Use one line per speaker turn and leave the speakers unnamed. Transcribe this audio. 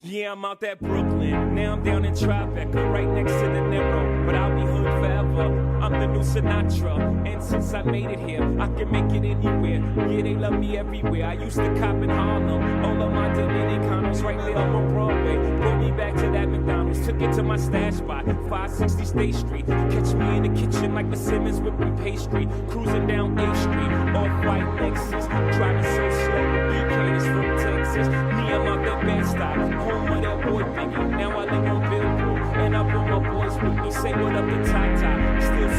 Yeah, I'm out that Brooklyn. Now I'm down in Tribeca, right next to the Narrow. But I'll be hood forever. I'm the new Sinatra. And since I made it here, I can make it anywhere. Yeah, they love me everywhere. I used to cop in Harlem. All of my Dominicanos right there on Broadway. Brought me back to that McDonald's. Took it to my stash spot, 560 State Street. Catch me in the kitchen like the Simmons whipping pastry. Cruising down 8th Street, off-white Lexus. Driving so slow, BK is from Texas. Me, I'm out that Bed-Stuy, home of that boy Biggie. Now I live on Billboard, and I brought my boys with me. Say what up to Tata. Still